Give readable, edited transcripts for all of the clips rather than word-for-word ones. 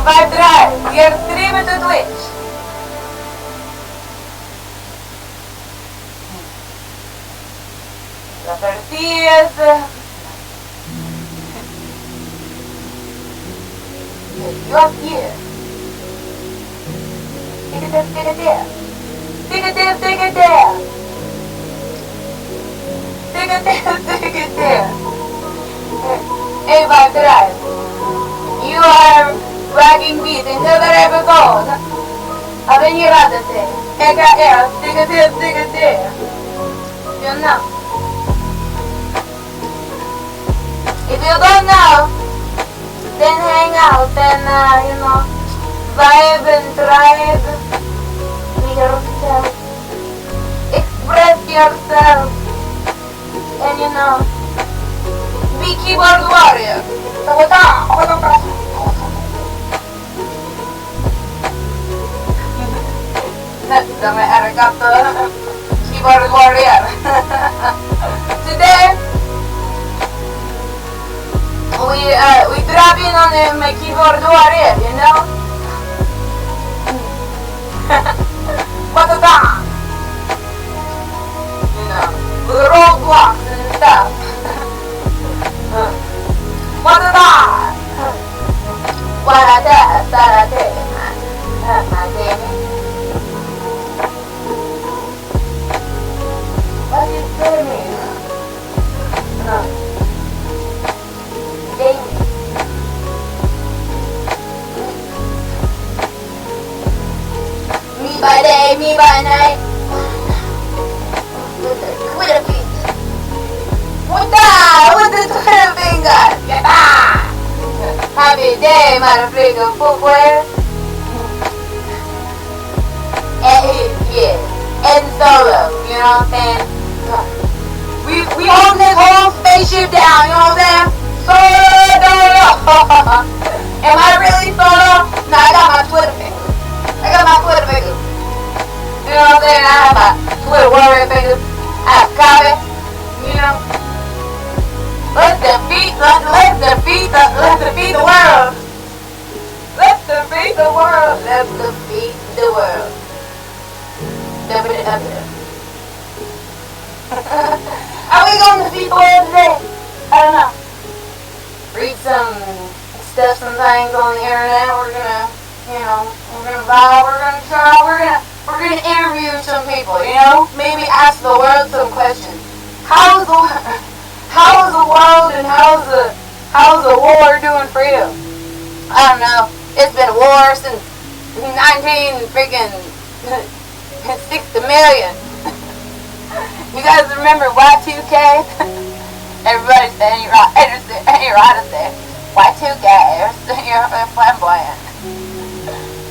5 drive. Gear 3 with the twitch. La tortilla. You up here. Take it there, take it there. Take it there, take it there. Take it there, take it there. Hey, by drive. You are wagging beat until the river goes. Avvenirate. Take it there, take it there, take it there. You know. If you don't know, then hang out and, you know, vibe and thrive. Be yourself. Express yourself. And, you know, be keyboard warrior. Dame arigato, keyboard warrior. Today, we drop in on my keyboard warrior, you know? What a time! You know, with roadblocks and stuff. What a time! What a day, what a day, my baby. What is doing? Me by day, me by night. With the Twitter finger. With the Twitter finger. Happy day, motherfucker, footwear. And yeah, and solo, you know what I'm saying? We hold this whole spaceship down, you know what I'm saying? Solo! Am I really solo? No, I got my Twitter finger. I got my Twitter finger. You know what I'm saying? I have my Twitter warrior finger. I have copy. You know? Let's defeat the world. Let's defeat the world. Let's defeat the world. Let's defeat the world. Are we going to defeat the world today? I don't know. Read some stuff, some things on the internet. We're gonna, you know, we're gonna vibe, we're gonna try, we're gonna interview some people, you know? Maybe ask the world some questions. How is the world and how's the war doing for you? I don't know. It's been a war since 60 million. You guys remember Y2K? Everybody's saying you're right to say Y2K, you're flamboyant.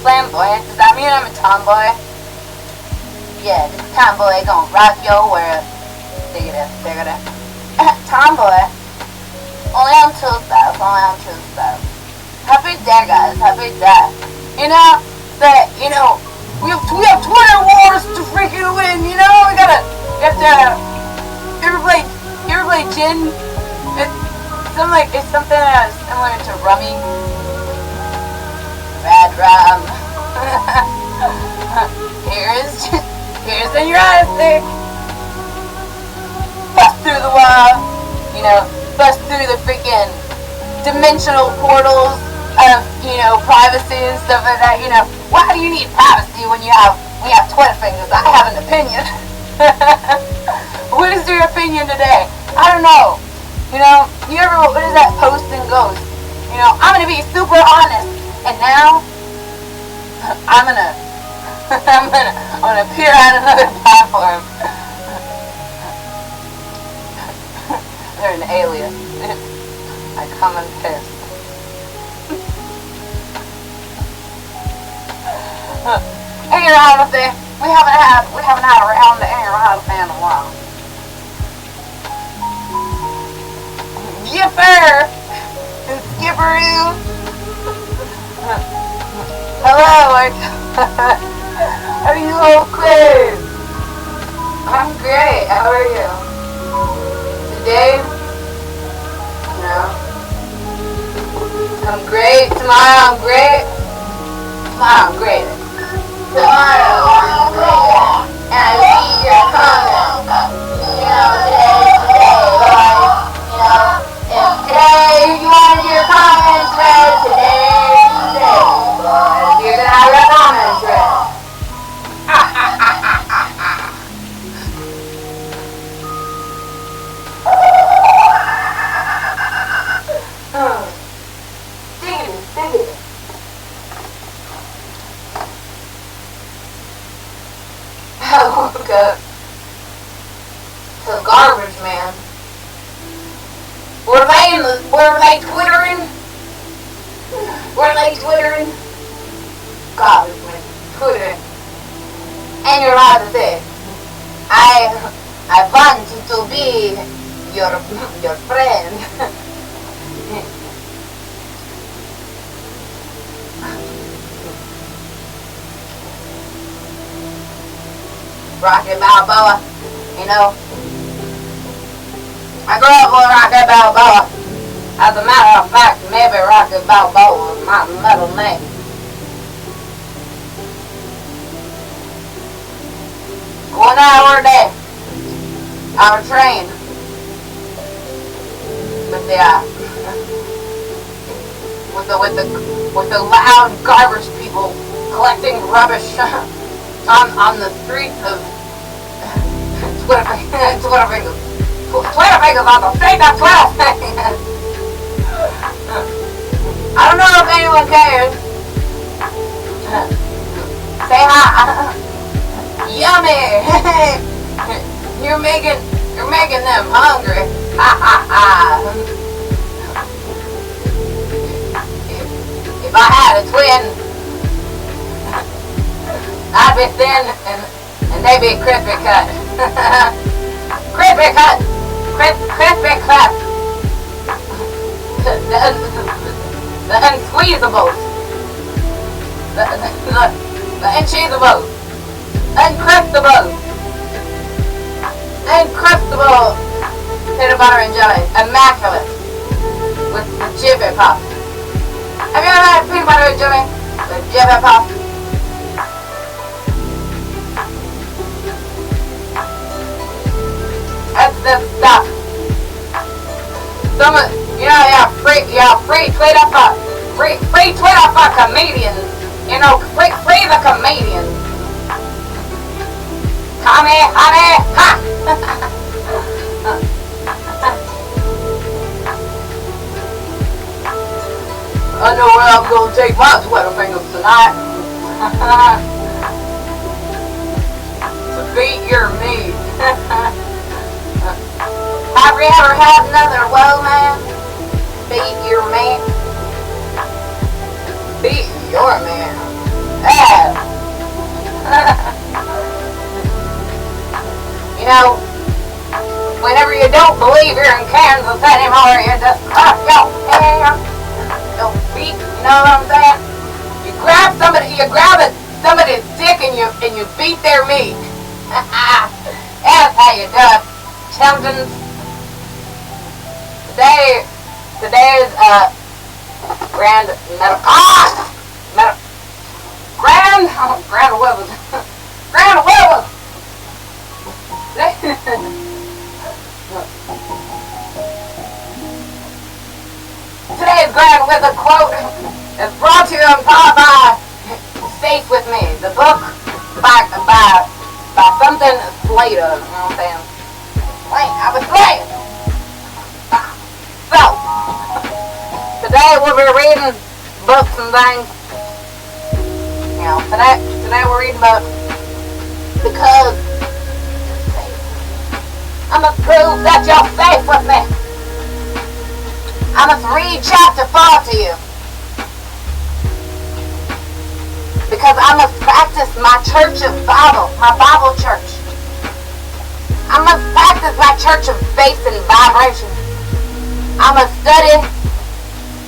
Flamboyant, does that mean I'm a tomboy? Yeah, this tomboy gonna rock your world. Dig it up. Tomboy. Only on Tuesdays, Happy day, guys, happy day. You know, that, you know, we have Twitter wars to freaking win, you know? You have to, you ever play gin? It's something similar to rummy. Bad rum. Here's the United. Bust through the wall, you know, bust through the freaking dimensional portals of, you know, privacy and stuff like that, you know. Why do you need privacy when you have Twitter fingers? I have an opinion. What is your opinion today? I don't know. You know, what is that post and goes? You know, I'm gonna be super honest. And now, I'm gonna appear on another platform. They're an alias. I come in piss. Hang around up there. We haven't had a round to hang around in a while. Skipper! Skipperoo! Hello, are you okay? I'm great, how are you? Today, no. I'm great, tomorrow I'm great. tomorrow I'm graded. Tomorrow I'm graded. And I read your comments. You know, today's the day, guys. You know, if today you wanted your comments read, today's the day, guys. You're gonna have your comments read. I woke up to garbage man. Were they twittering? Were they twittering? Garbage man, twittering. And you're allowed to say, I want to be your friend. Rocky Balboa, you know. I grew up with Rocky Balboa. As a matter of fact, maybe Rocky Balboa was my middle name. One hour a day, I would train with the loud garbage people collecting rubbish on the streets of Twitter fingers on the street of Twitter. I don't know if anyone cares. Say hi. Yummy. You're making them hungry. Ha ha ha. If I had a twin, I'd be thin and they'd be crispy cut. Crispy cut. Crispy cut. The unsqueezables. The uncheesables. Uncrustables. Uncrustable peanut butter and jelly. Immaculate. With Jiffy Puff. Have you ever had peanut butter and jelly with Jiffy Puff? That's the stuff. Some of, you know, free Twitter for comedians. You know, free the comedians. Tommy, honey, ha! I know where I'm gonna take my Twitter fingers tonight. To beat your meat. Have you ever had another woe man? Beat your man. Beat your man. Yeah. You know, whenever you don't believe you're in Kansas anymore, you just clap your hands. Your feet, you know what I'm saying? You grab somebody's dick and you beat their meat. That's how you do it. Children, today's grand Webber. Today's Grand Wizard quote is brought to you in part by Safe With Me, the book by something Slater, you know what I'm saying? I was playing. So, today we'll be reading books and things. You know, today we're reading books because I must prove that you're safe with me. I must read chapter 4 to you. Because I must practice my church of Bible, my Bible church. I must practice my church of faith and vibration. I must study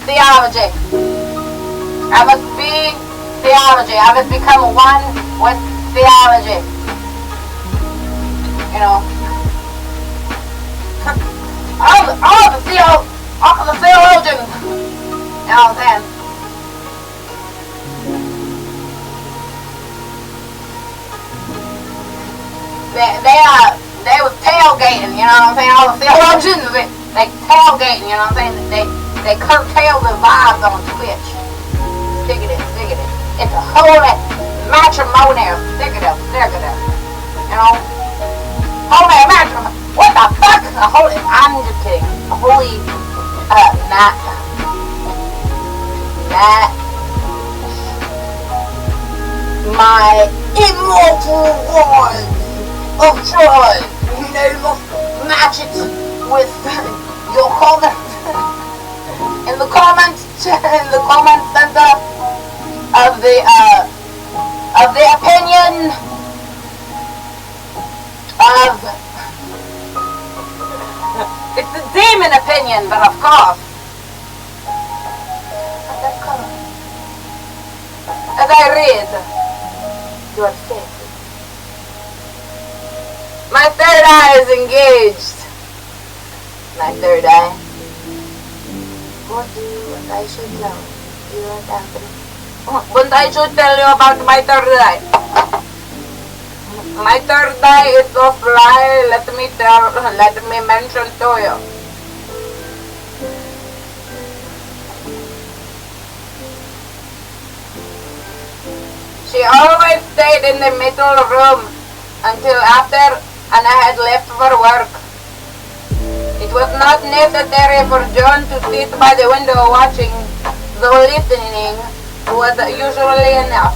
theology. I must be theology. I must become one with theology. You know, all the theologians, you know what I'm saying? they was tailgating, you know what I'm saying? All the theologians, they tailgating, you know what I'm saying? They curtail the vibes on Twitch. Stick it. It's a holy matrimonial. Stick it. You know? Holy matrimony. What the fuck? I'm just kidding. A holy, not my immortal voice of joy. They must match it with your comments in the comment center of the opinion of it's the demon opinion, but of course. As I read your statement. My third eye is engaged. My third eye. What I should know. You and Anthony. What I should tell you about my third eye. My third eye is so fly. Let me mention to you. She always stayed in the middle room until after and I had left for work. It was not necessary for John to sit by the window watching, though listening was usually enough.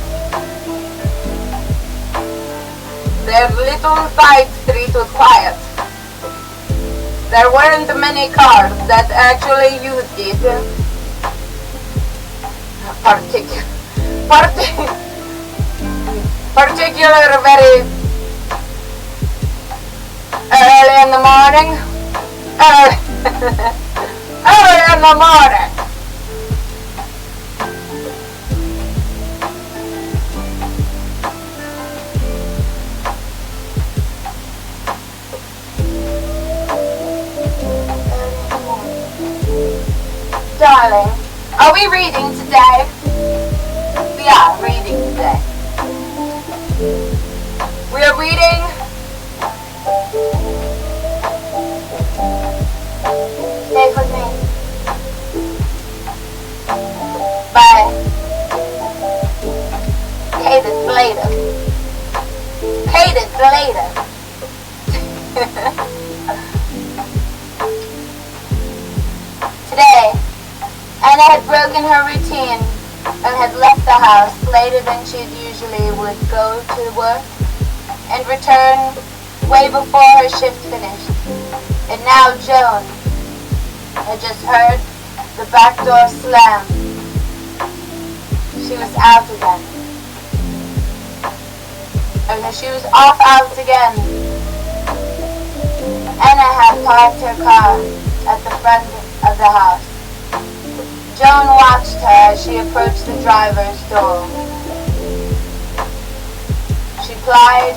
Their little side street was quiet. There weren't many cars that actually used it. Particular very early in the morning. Early in the morning. Darling, are we reading today? We are reading today. We are reading Stay With Me by Cadence Later. Today, Anna had broken her routine and had left the house later than she usually would go to work and return way before her shift finished. And now Joan had just heard the back door slam. She was out again. She was off out again. Anna had parked her car at the front of the house. Joan watched her as she approached the driver's door. She plied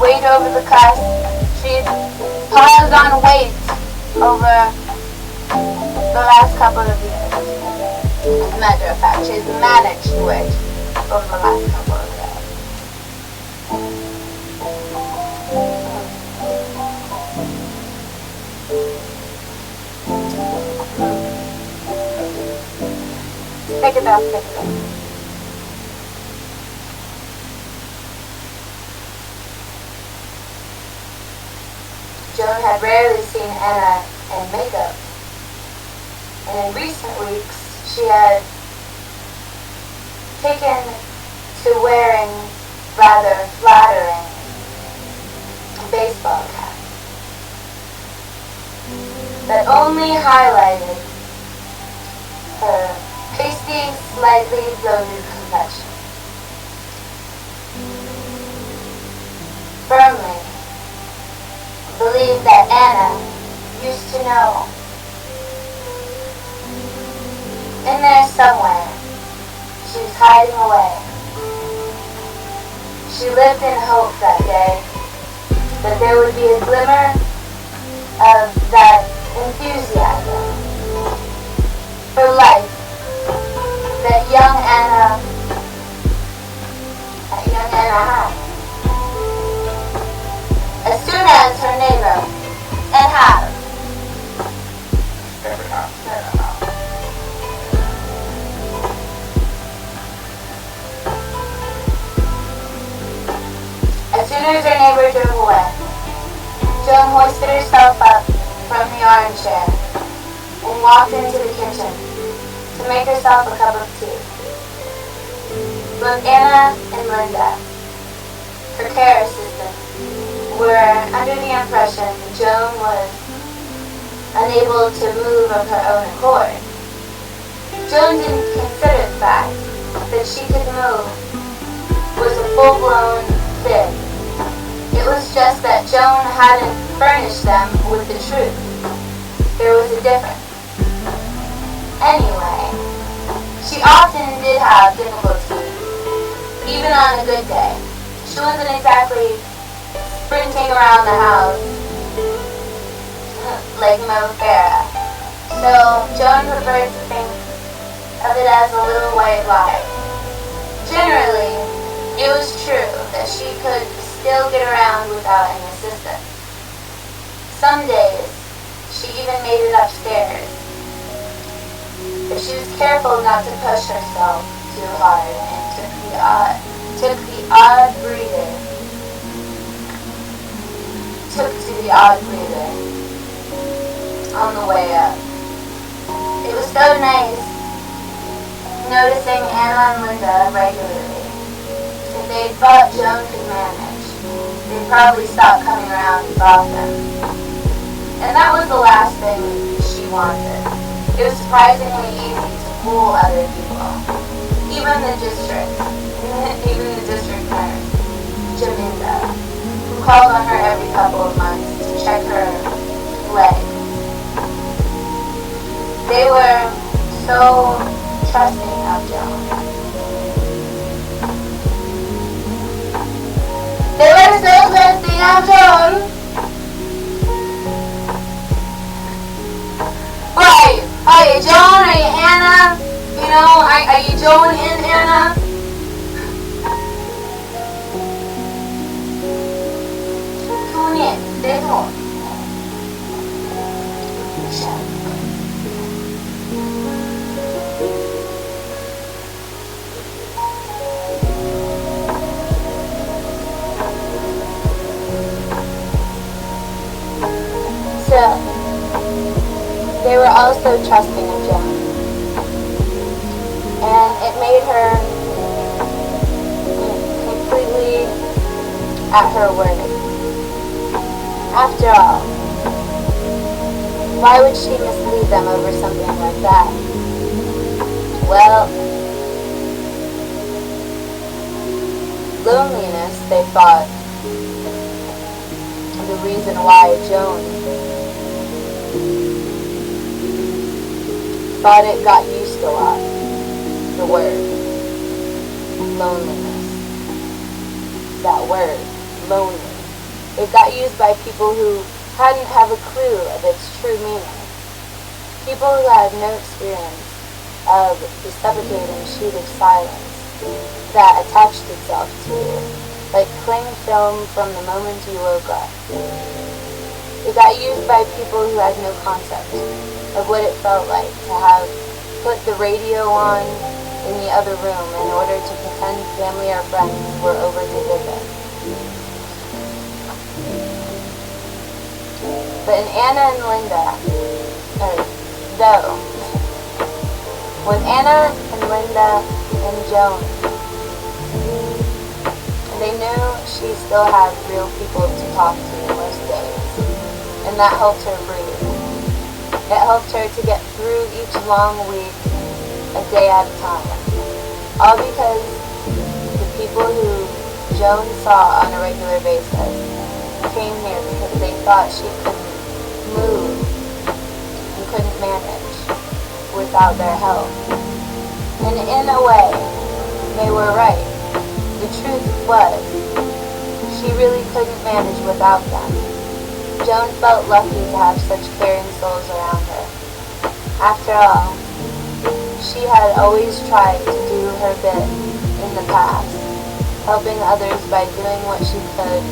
weight over the cusp. She had piled on weight over the last couple of years. As a matter of fact, she's managed weight over the last couple of years. Pick it up. Joan had rarely seen Anna in makeup, and in recent weeks she had taken to wearing rather flattering baseball caps that only highlighted her pasty, slightly bloated complexion. Firmly believed that Anna used to know. In there somewhere, she was hiding away. She lived in hope that day that there would be a glimmer of that enthusiasm for life that young Anna had. soon as her neighbor drove away, Joan hoisted herself up from the armchair and walked into the kitchen to make herself a cup of tea. Both Anna and Linda, her care assistant, were under the impression Joan was unable to move of her own accord. Joan didn't consider the fact that she could move was a full-blown fib. It was just that Joan hadn't furnished them with the truth. There was a difference. Anyway, she often did have difficulty, even on a good day. She wasn't exactly sprinting around the house like Mo Farah. So Joan preferred to think of it as a little white lie. Generally, it was true that she could still get around without any assistance. Some days, she even made it upstairs. But she was careful not to push herself too hard and took to the odd breather on the way up. It was so nice noticing Anna and Linda regularly. If they thought Joan could manage, they'd probably stop coming around as often. And that was the last thing she wanted. It was surprisingly easy to fool other people. Even the district nurse, Jaminda, who called on her every couple of months to check her legs. They were so trusting of Joan. They were so trusting of Joan. Right. Are you Joan? Are you Anna? You know, are you Joan and Anna? Come in. Stay home. So, they were also trusting of Joan, and it made her completely at her word. After all, why would she mislead them over something like that? Well, loneliness, they thought, the reason why Joan thought it got used a lot. The word loneliness. That word, lonely. It got used by people who hadn't have a clue of its true meaning. People who had no experience of the suffocating sheet of silence that attached itself to you, like cling film from the moment you woke up. It got used by people who had no concept of what it felt like to have put the radio on in the other room in order to pretend family or friends were over to visit. But in Anna and Linda, with Anna and Linda and Joan, they knew she still had real people to talk to most days, and that helped her breathe. It helped her to get through each long week, a day at a time. All because the people who Joan saw on a regular basis came here because they thought she couldn't move and couldn't manage without their help. And in a way, they were right. The truth was, she really couldn't manage without them. Joan felt lucky to have such caring souls around her. After all, she had always tried to do her bit in the past, helping others by doing what she could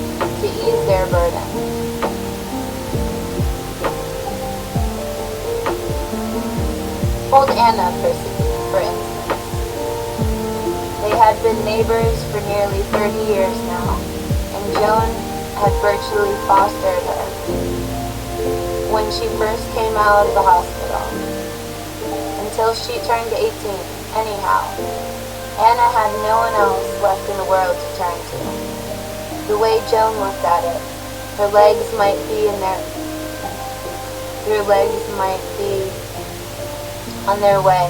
to ease their burden. Hold Anna, for instance. They had been neighbors for nearly 30 years now, and Joan had virtually fostered her when she first came out of the hospital, until she turned 18. Anyhow, Anna had no one else left in the world to turn to. The way Joan looked at it, her legs might be on their way.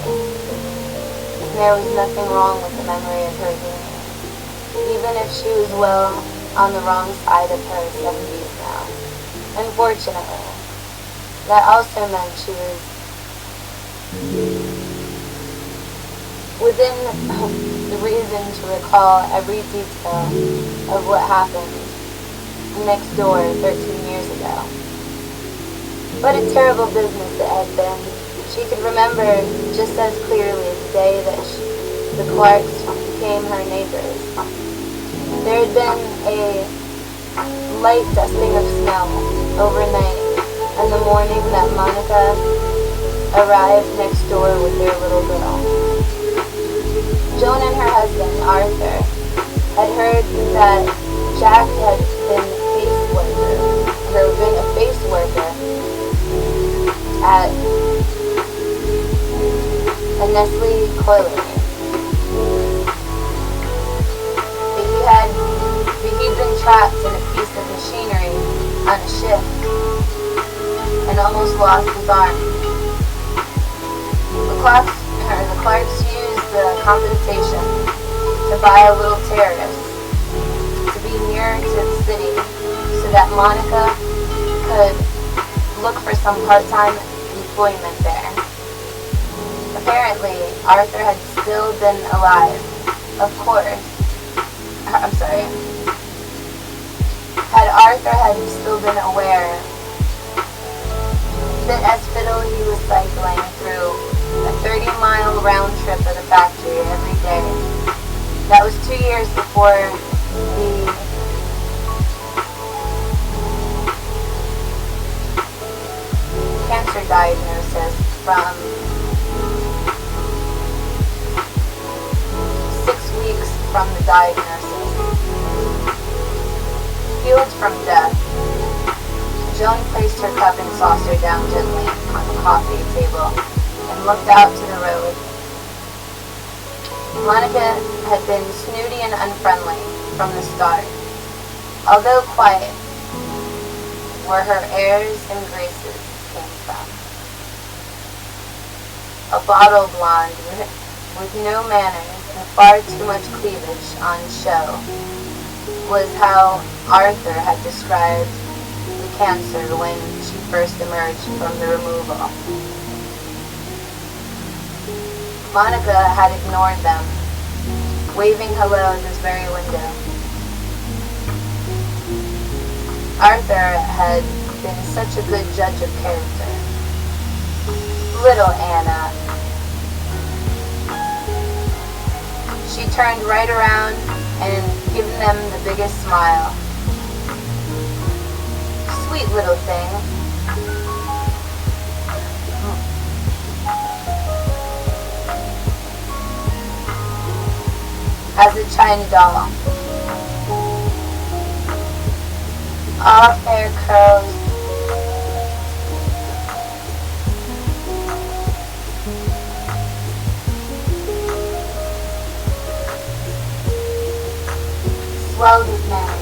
And there was nothing wrong with the memory of her union, even if she was well on the wrong side of her 70s now. Unfortunately, that also meant she was within the reason to recall every detail of what happened next door 13 years ago. What a terrible business it had been. She could remember just as clearly the day that the Clarks became her neighbors. There had been a light dusting of snow overnight, and the morning that Monica arrived next door with their little girl. Joan and her husband, Arthur, had heard that Jack had been a face worker at a Nestle coiler. He'd been trapped in a piece of machinery on a ship and almost lost his arm. The Clarks used the compensation to buy a little terrace to be nearer to the city so that Monica could look for some part-time employment there. Apparently, Arthur had still been alive. Of course. Had Arthur still been aware that as fiddle he was cycling through a 30-mile round trip of the factory every day. That was 2 years before the cancer diagnosis from 6 weeks from the diagnosis. Healed from death, Joan placed her cup and saucer down gently on the coffee table and looked out to the road. Monica had been snooty and unfriendly from the start, although quiet, where her airs and graces came from. A bottle blonde with no manners and far too much cleavage on show was how Arthur had described the cancer when she first emerged from the removal. Monica had ignored them, waving hello at this very window. Arthur had been such a good judge of character. Little Anna. She turned right around and given them the biggest smile. Sweet little thing. As a china doll. All fair curls. Swelled with memory.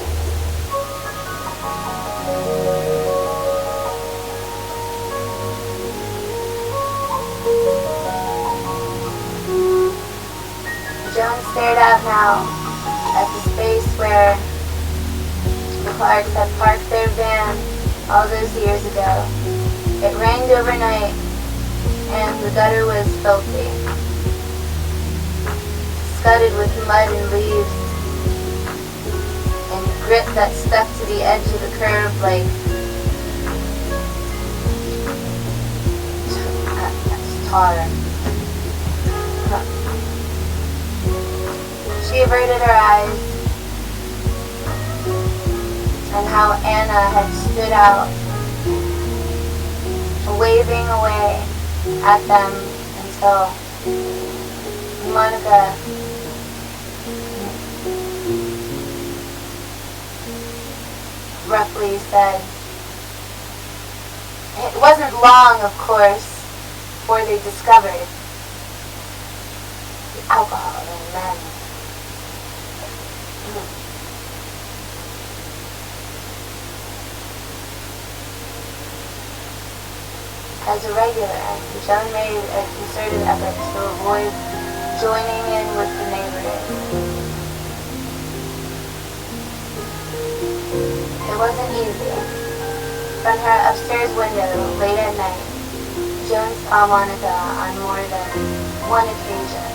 Joan stared out now at the space where the Clarks had parked their van all those years ago. It rained overnight and the gutter was filthy, scudded with mud and leaves and grit that stuck to the edge of the curb like tar. She averted her eyes, and how Anna had stood out, waving away at them until Monica roughly said, it wasn't long, of course, before they discovered the alcohol in men. As a regular, Joan made a concerted effort to avoid joining in with the neighborhood. It wasn't easy. From her upstairs window, late at night, Joan saw Monica on more than one occasion.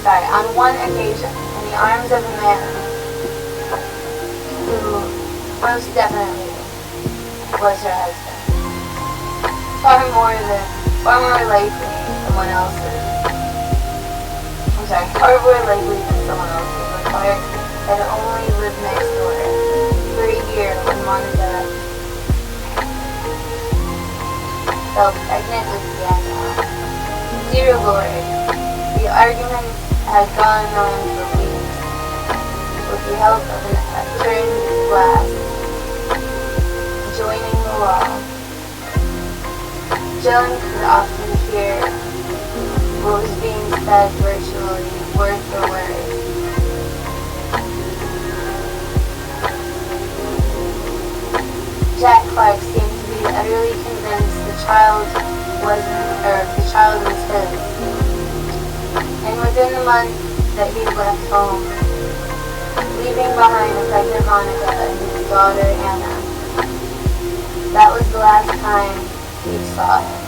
On one occasion, in the arms of a man who most definitely was her husband. Far more likely someone else's. Far more likely than someone else's. But Clark had only lived next door for a year when Monica fell pregnant with Daniel. Dear Lord, the arguments had gone on for weeks. With the help of an upturned glass joining the wall, Joan could often hear what was being said virtually, word for word. Jack Clark seemed to be utterly convinced the child was his. And within the month that he left home, leaving behind a pregnant Monica and his daughter Anna, that was the last time he saw him.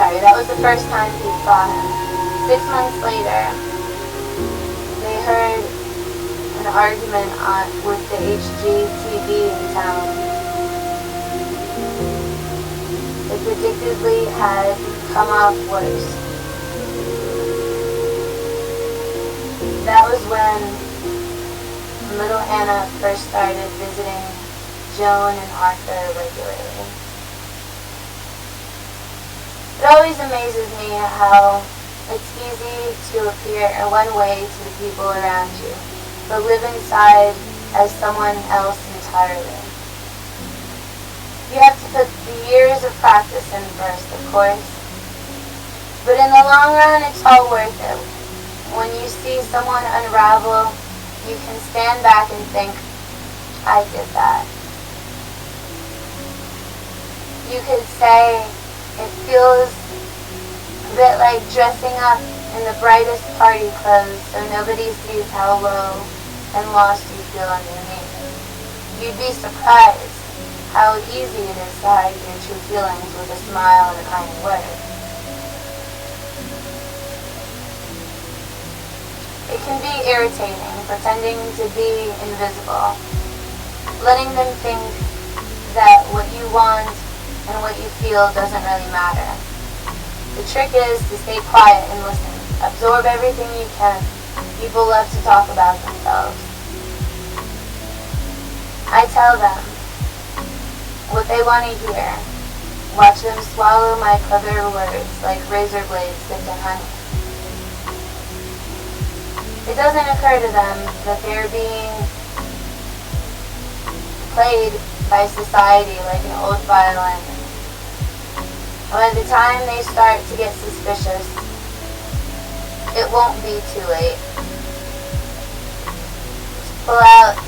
That was the first time he saw him. 6 months later, they heard an argument with the HGTV in town. It predictably had come off worse. That was when little Anna first started visiting Joan and Arthur regularly. It always amazes me how it's easy to appear one way to the people around you, but live inside as someone else entirely. You have to put the years of practice in first, of course, but in the long run, it's all worth it. When you see someone unravel, you can stand back and think, I did that. You could say, it feels a bit like dressing up in the brightest party clothes so nobody sees how low and lost you feel underneath. You'd be surprised how easy it is to hide your true feelings with a smile and a kind word. It can be irritating, pretending to be invisible, letting them think that what you want and what you feel doesn't really matter. The trick is to stay quiet and listen. Absorb everything you can. People love to talk about themselves. I tell them what they want to hear. Watch them swallow my clever words like razor blades dipped in honey. It doesn't occur to them that they're being played by society like an old violin. By the time they start to get suspicious, it won't be too late. Pull out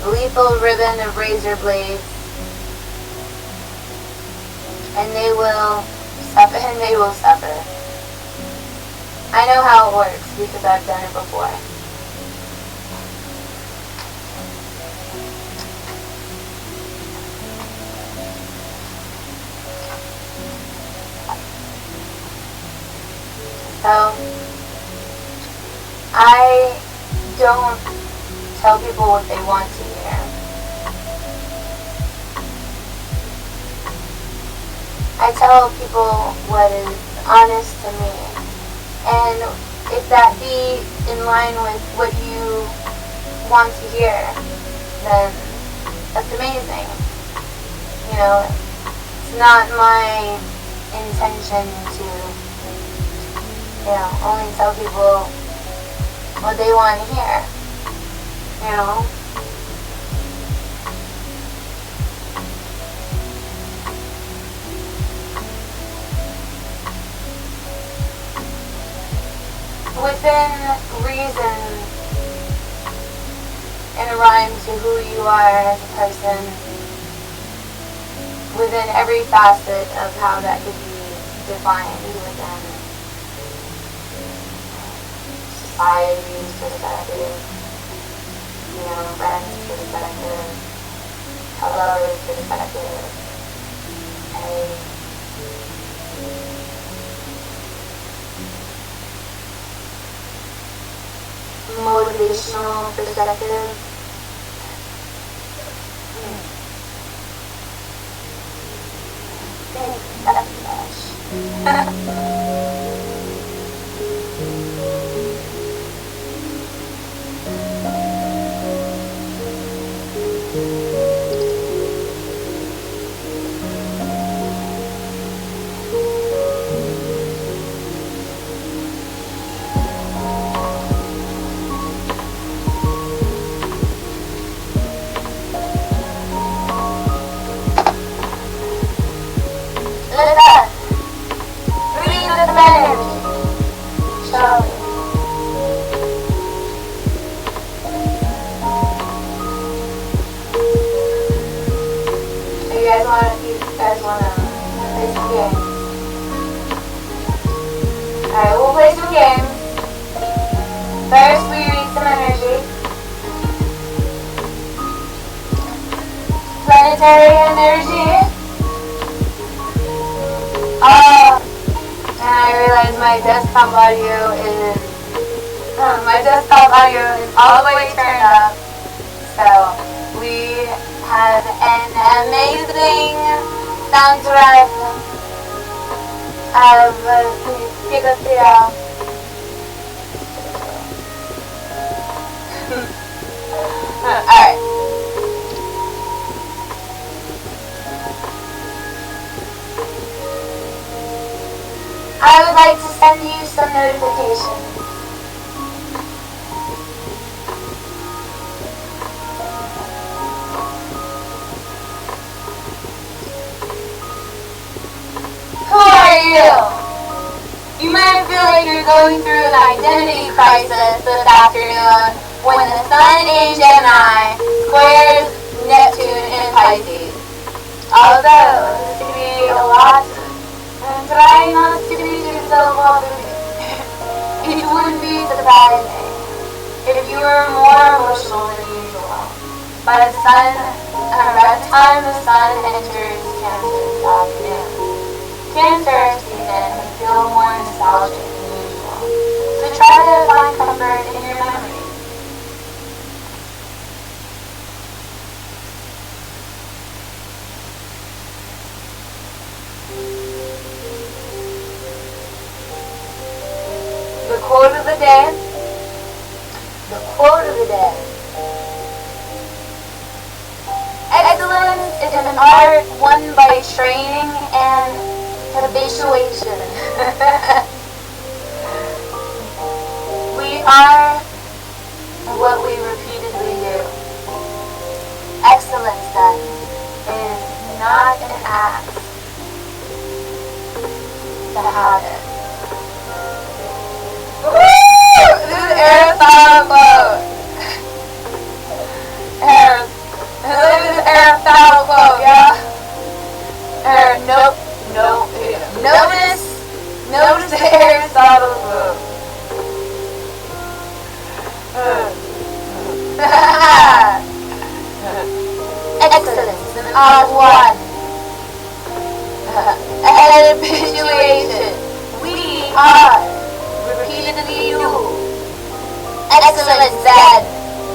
a lethal ribbon of razor blades, and they will suffer. I know how it works because I've done it before. So, I don't tell people what they want to hear. I tell people what is honest to me. And if that be in line with what you want to hear, then that's amazing. You know, it's not my intention to, only tell people what they want to hear, Within reason and rhyme to who you are as a person, within every facet of how that could be defined within society's perspective, friends' perspective, a lover's perspective, a motivational perspective. That's you guys wanna play some games? Alright, we'll play some games. First, we read some energy. Planetary energy. And I realize my desktop audio is all the way turned up. So we have an amazing soundtrack of Alright. I would like to send you some notifications. Who are you? You might feel like you're going through an identity crisis this afternoon when the Sun in Gemini squares Neptune in Pisces. Although this could be a lot, and try not to beat yourself up with it. It wouldn't be surprising if you were more emotional than usual. By the time the Sun enters Cancer this afternoon, Cancer season can feel more nostalgic than usual, so try to find comfort in your memories. The quote of the day. The quote of the day. Excellence is an art won by training and habituation. We are what we repeatedly do. Excellence, then, is not an act, it's a habit. Woo! This is Aristotle quote. This is Aristotle quote, yeah? Nope. Notice the Aristotle quote. Excellence is an art one. And habituation. We are repeatedly you. Excellence, then,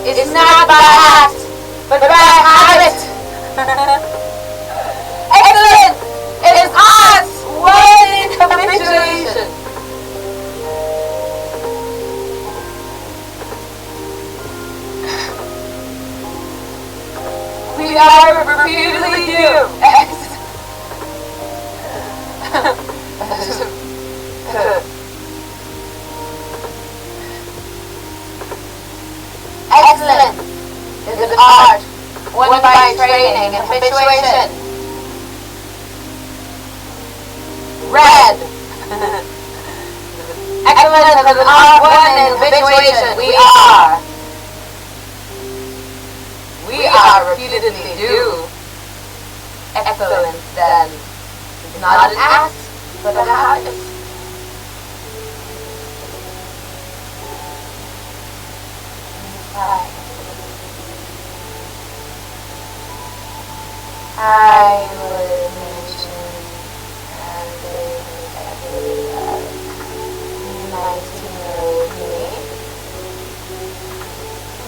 is not by act, but by habit. Excellence is art one in habituation. We are repeatedly you. training and habituation. Red. Excellence as an art, one, and habituation. We are repeatedly due. Excellence, then, is not an act, but a habit. I would mention and every 19-year-old me.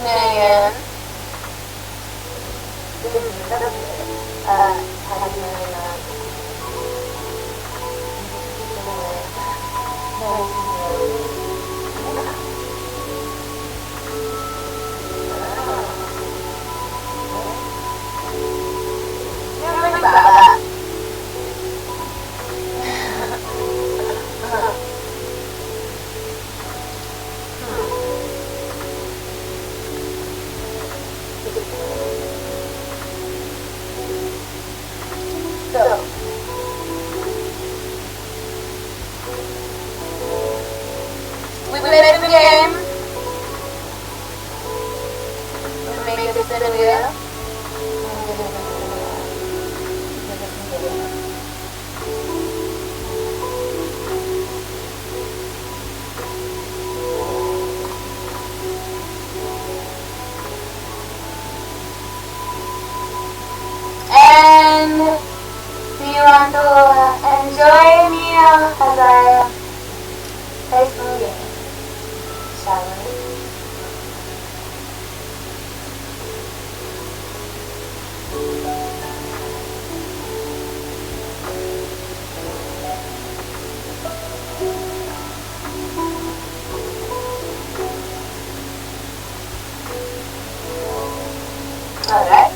Million. Think about that. So, we played the game. We made this video. And do you want to enjoy me as I play some games, shall we? Alright.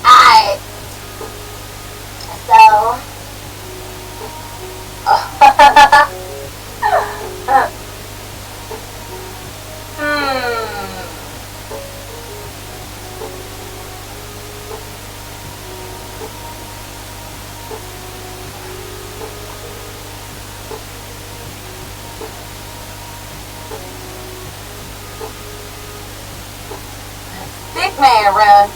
Alright. So. Stick man run.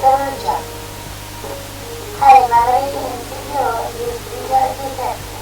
Saluja. Hai Maria, Signore, Signore di te.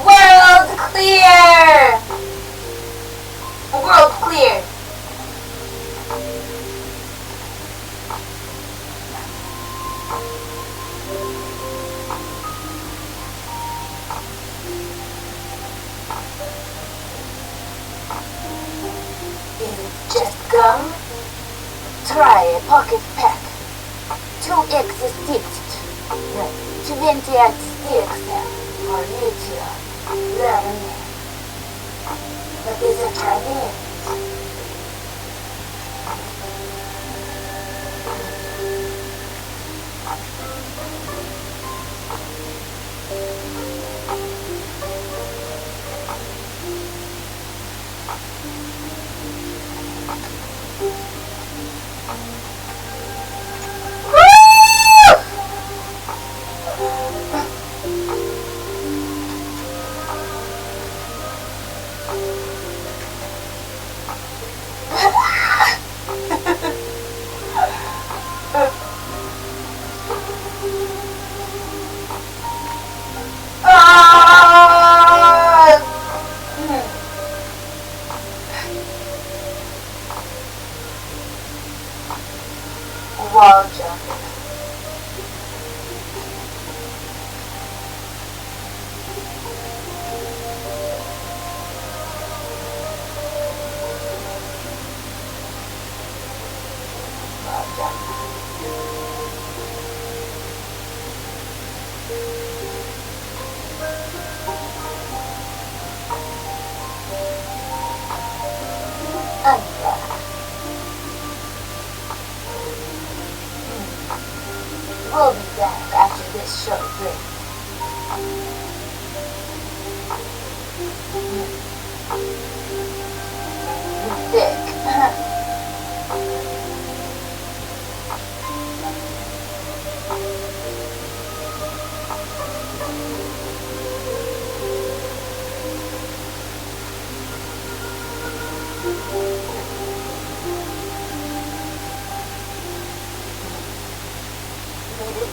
World clear! World clear! Just gum? Try a pocket pack. 2x sticks. 28 sticks for you to learn. But is it try wall jumping. Wall jumping. We'll be back after this short break. You're thick.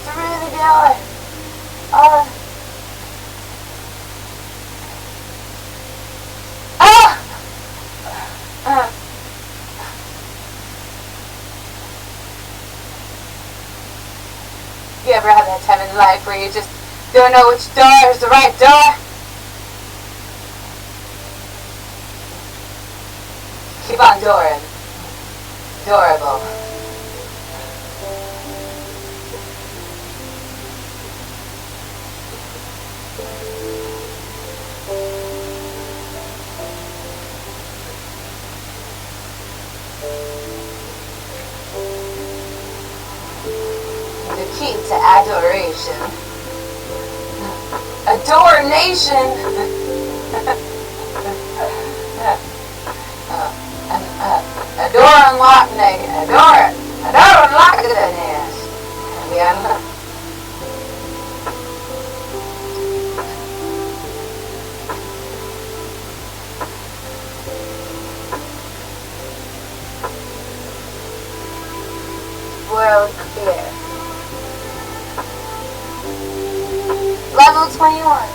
Through the door. You ever have that time in life where you just don't know which door is the right door? Keep on dooring. Adorable. The key to adoration. Adore nation. Adore unlock nation. Adore unlock goodness. Yeah. World clear. Level 21.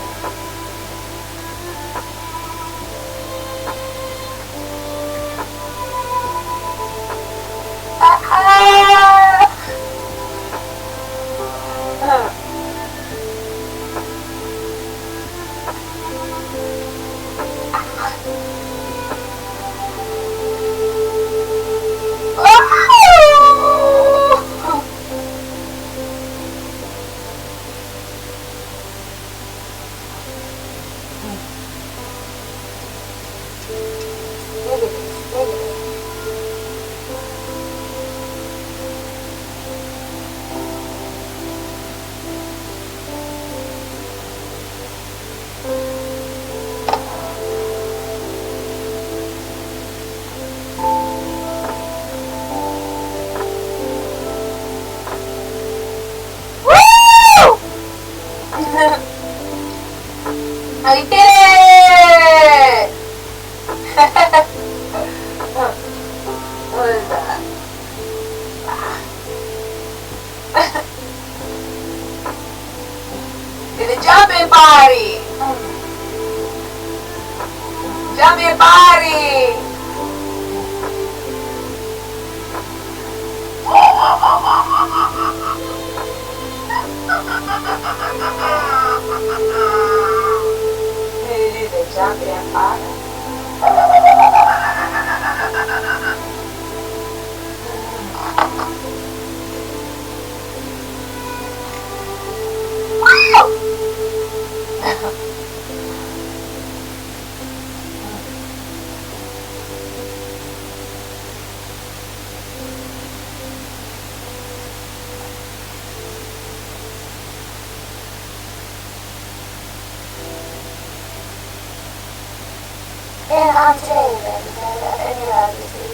And on today's episode of Any Odyssey,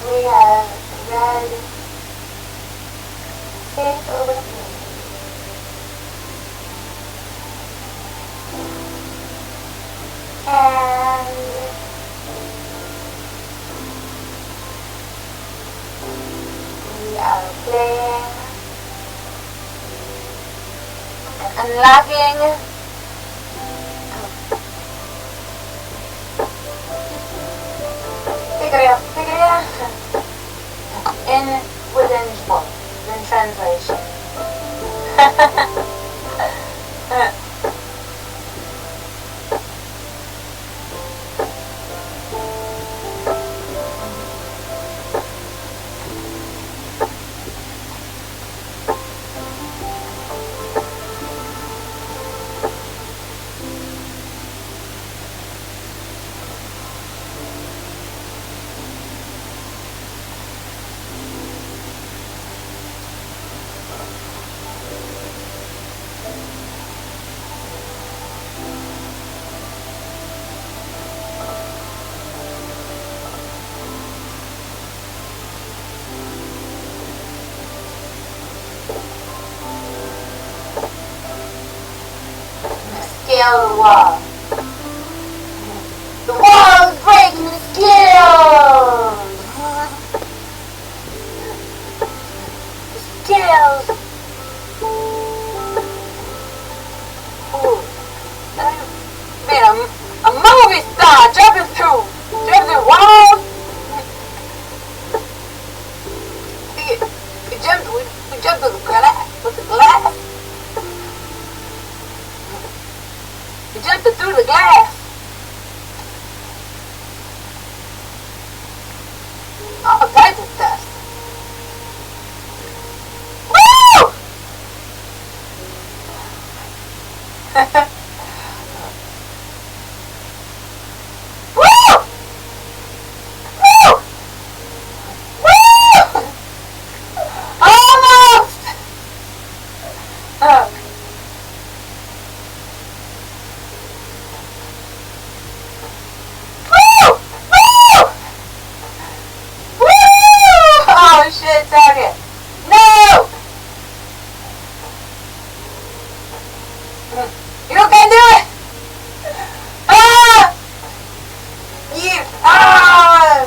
we have read Faithful with Me. And we are playing and unlocking figure it out. In within book, in translation. Scale the wall. The wall is breaking the scales. The scales. Ooh. Man, a movie star jumping through walls. We jumped through the glass with the glass. We jumped through the glass. All types of stuff. Woo! Woo! Woo! Woo! Almost! Oh shit, target! No! You can do it! Ah! You, ah!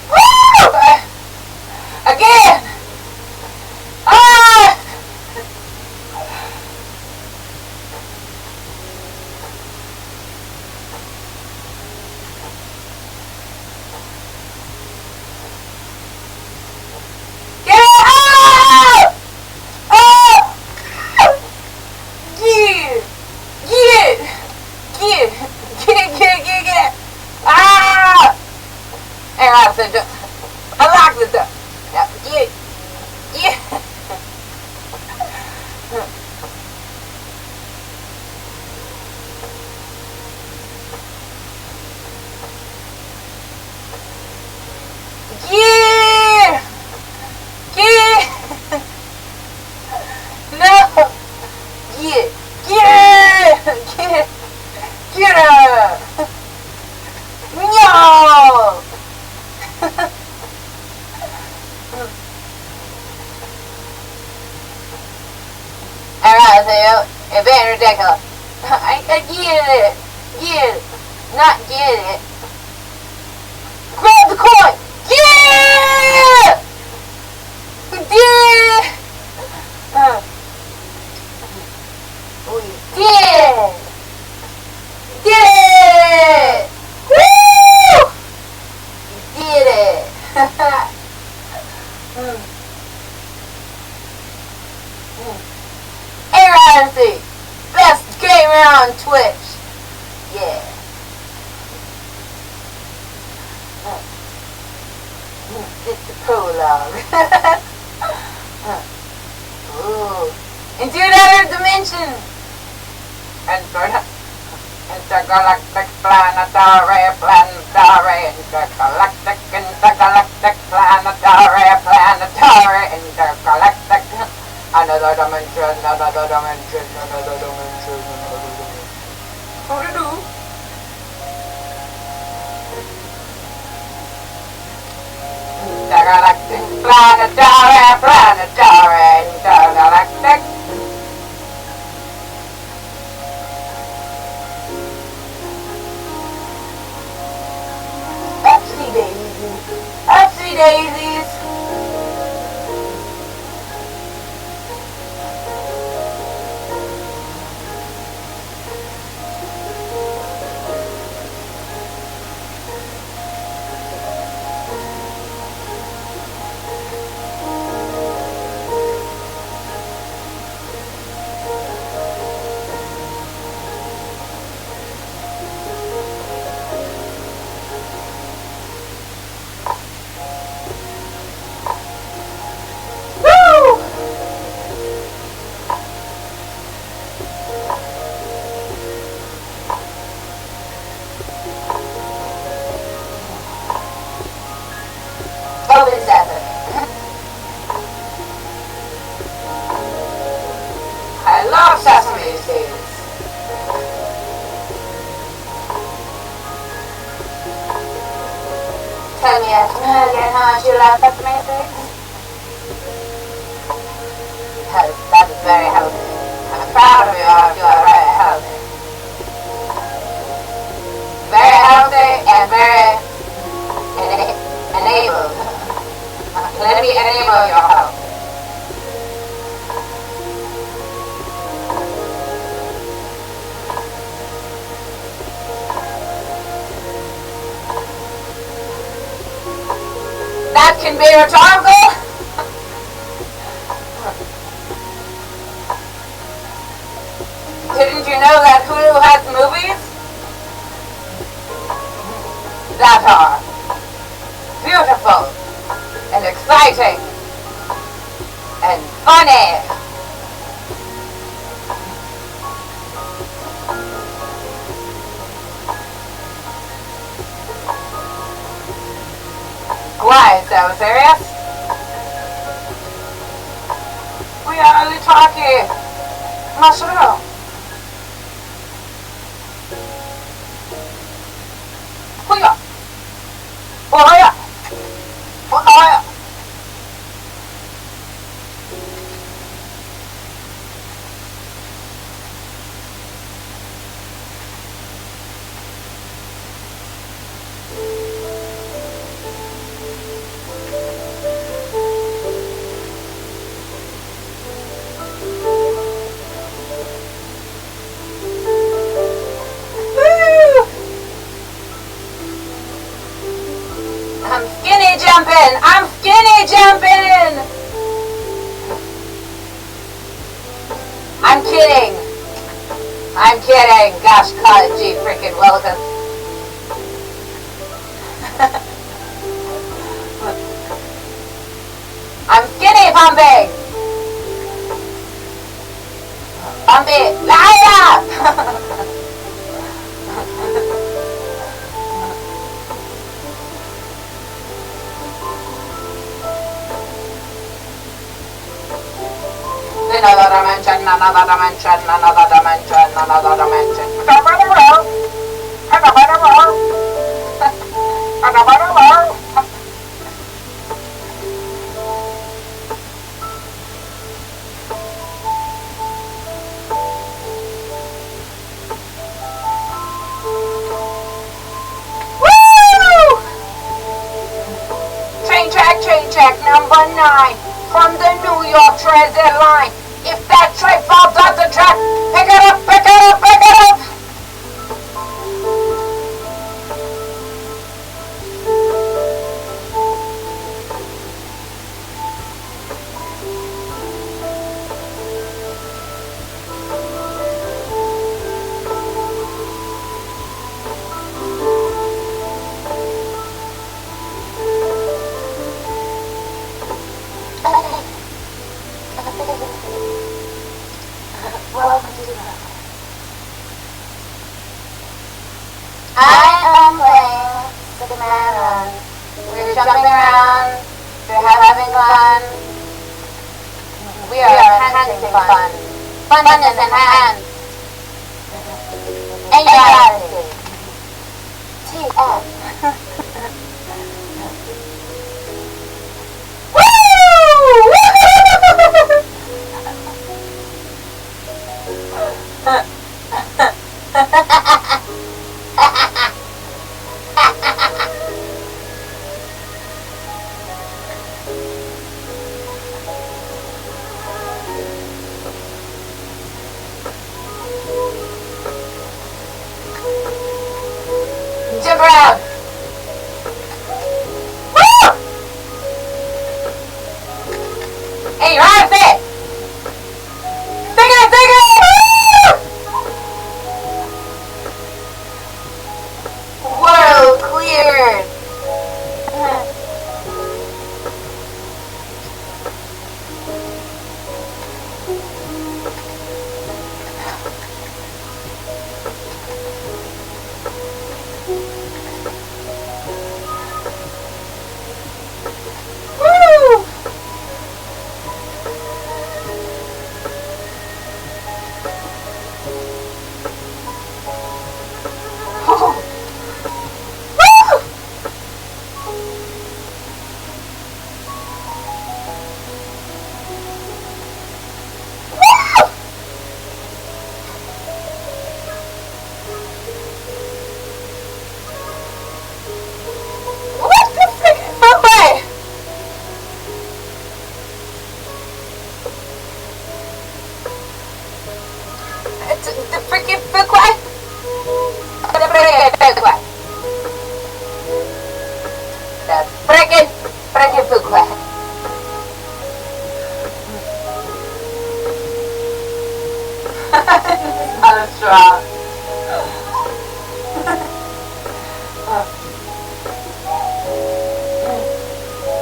Woo! Again! Ah! Get it out! Ah! Get it! Ah! And I said, unlock the door. Yeah, get. Yeah! Yeah! No! Yeah! Yeah! Yeah! Get up! No! Alright, so it's very ridiculous. I get it! Get it! Not get it. Grab the coin! Yeah! We did it! We did! We did it! Woo! We did it! Hey, Ryan, best gamer on Twitch. Yeah. It's the prologue. Ooh. Into another dimension. Intergalactic planetary, intergalactic, planetary, intergalactic. Another dimension, another dimension, another dimension, another dimension. What do you do? Intergalactic, planetary, intergalactic. Upsy daisies, upsy daisies. I love sesame seeds. Tell me again how much you love sesame seeds. That is very healthy. I'm proud of you if you are very healthy. Very healthy and very enabled. Let me enable your health. That can be rhetorical. Didn't you know that Hulu has movies that are beautiful and exciting and funny? Why so serious? We are only talking mushroom. Hoya! Hoya! Hoya! I'm skinny jumping! I'm kidding. I'm kidding. Gosh, gee freaking Willikers. I'm skinny pumping! Pump it! Light up! Another dimension, another dimension, another dimension, another dimension. Another world. Another world. Another world. Woo! Train track number 9 from the New York Transit line. If that train falls off the track, pick it up, pick it up, pick it up! I am playing with the man. We're jumping around fun. We are enhancing fun. Fun is enhanced. And you gotta say, TF. Jump around. Woo! Hey, you're out of it. Sing it, sing it. Woo! World cleared. The freaking footway. The freaking footway. The freaking footway. Not a straw.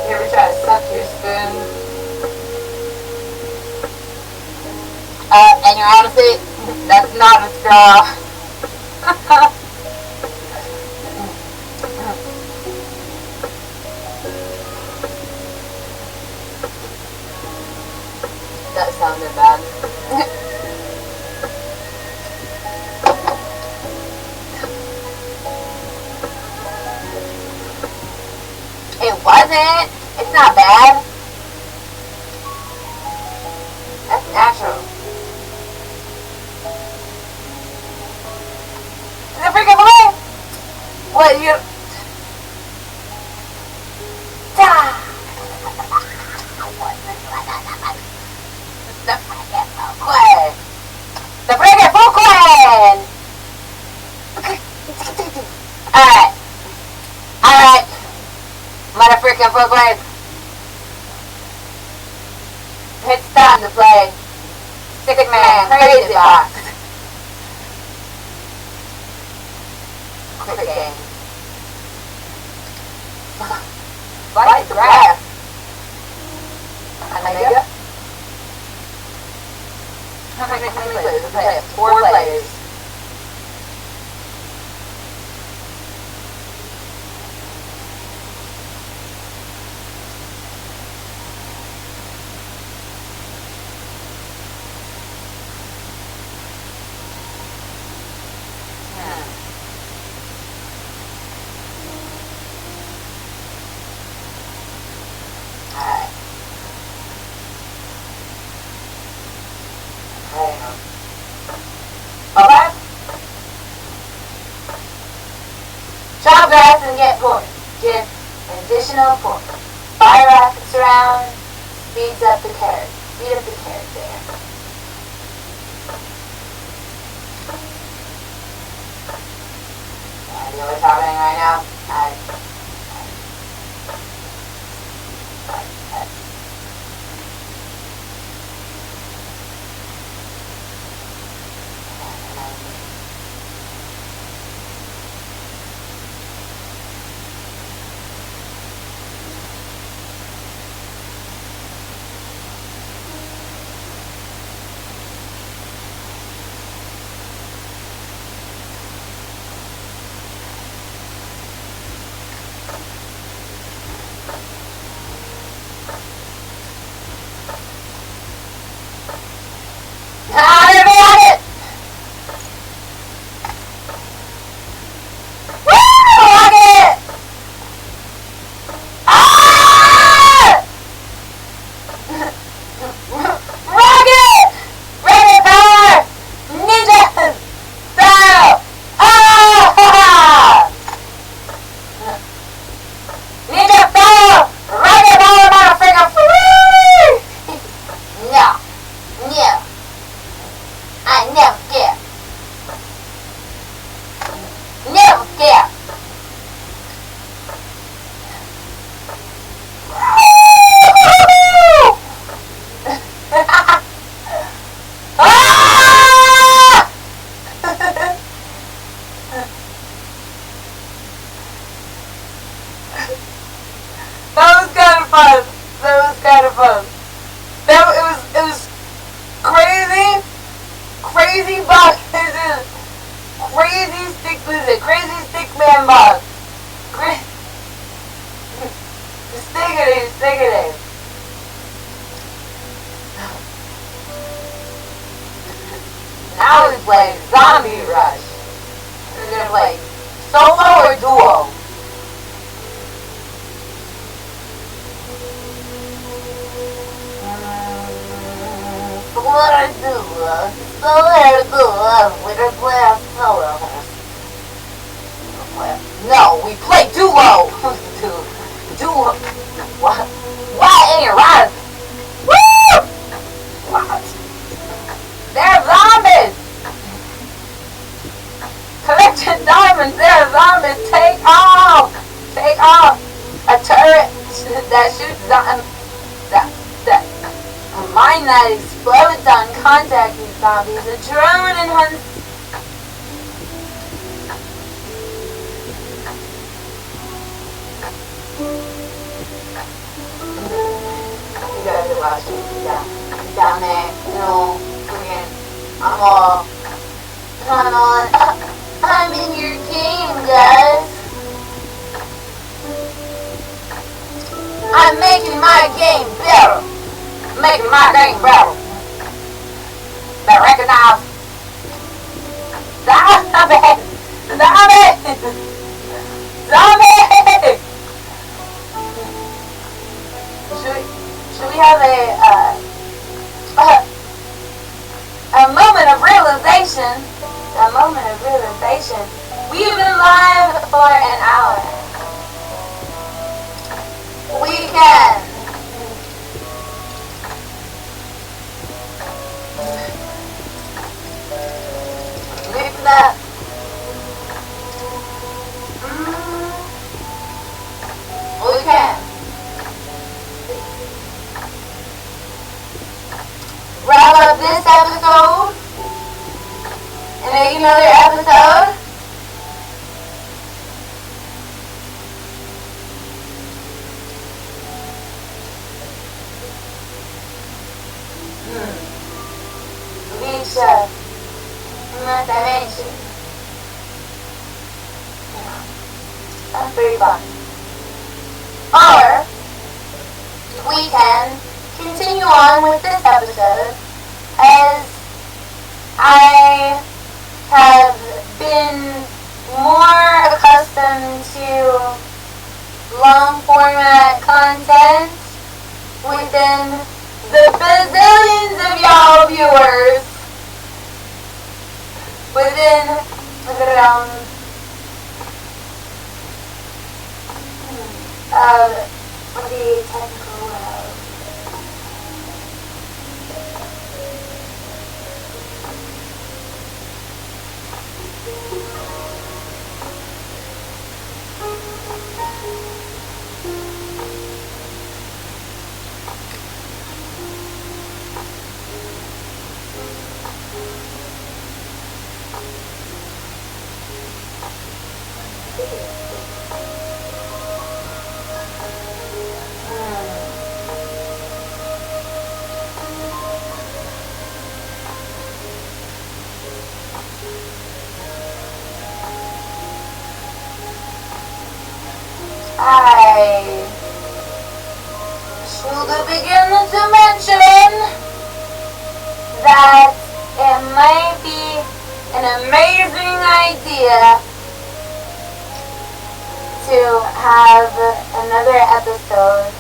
You ever try to suck your spoon? And you're honestly, that's not a straw. That sounded bad. It wasn't. It's not bad. That's natural. The freaking away! What you? The freaking Fuquan! The freaking Fuquan! Alright. Alright. Mother freaking Fuquan. It's time to play Sick Man Crazy Box. Quick game. Fight the grass. Omega. How many players? We play 4 players. Alright. Okay? Chop grass and get pork. Give additional pork. Fire rockets around. Speeds up the carrot. Speed up the carrot there. You know what's happening right now? Ah, let me at it! Woo! Rocket! Ah! Rocket! Rocket power! Ninja! Style! Ah! Ninja style! Rocket power, motherfucker! No. No. I never care. Never care. Ah! That was kind of fun. That was kind of fun. It was crazy, crazy box. Crazy stick lizard, crazy stick man box. Stickity, stickity. Now we play Zombie Rush. We're gonna play solo or duo. What I do, we don't play a solo. No, we play duo. Duo. What? Why ain't it right? Woo! What? They're zombies. Collecting diamonds. They're zombies. Take off. Take off. A turret that shoots zombies. A mine that explodes on contact with zombies. A drone and hunts. You guys are watching. Yeah. Down there. You know, freaking. I'm in your game, guys. I'm making my game better. Making my game better. They recognize. Zombie! Zombie! Zombie! Should we have a moment of realization? A moment of realization. We've been live for an hour. We can. Lift that. We can. Wrap up this episode and make another episode. Reach another dimension. That's pretty fun. Or we can continue on with this episode as I have been more accustomed to long format content within the bazillions of y'all viewers within the realm of the technical world. I should begin to mention that it might be an amazing idea to have another episode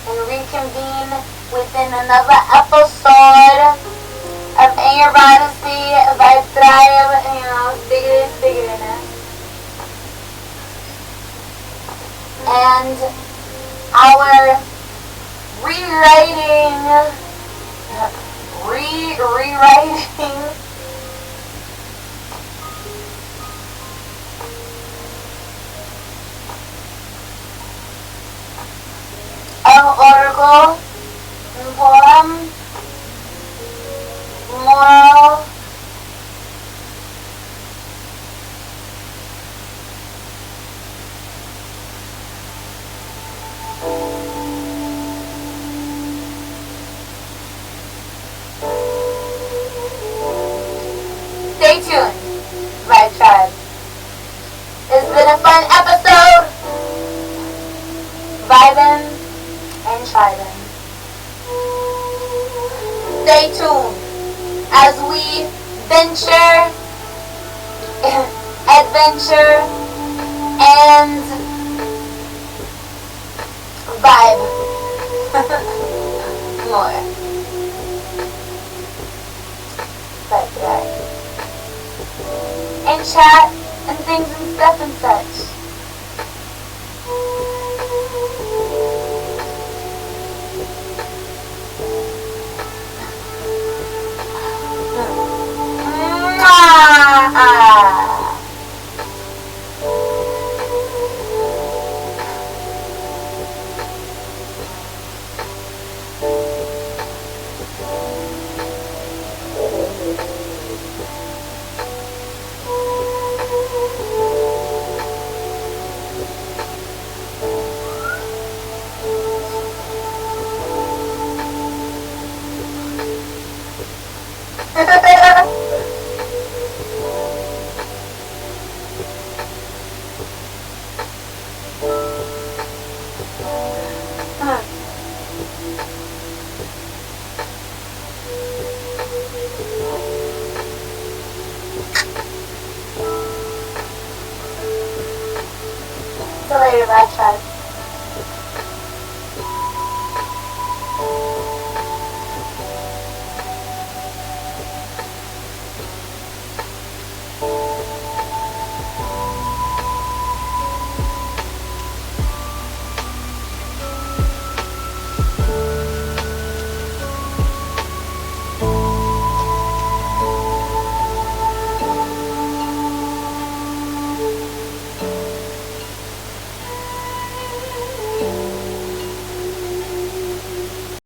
and reconvene within another episode of Eroticy, Vibe Tribe, spiggity-ness. And our rewriting of Oracle and Poem Moral Stay tuned, Vibe Tribe. It's been a fun episode. Vibing and tribing. Stay tuned as we venture, adventure, and vibe more. Vibe Tribe. And chat and things and stuff and such. See you later, Vibe Tribe.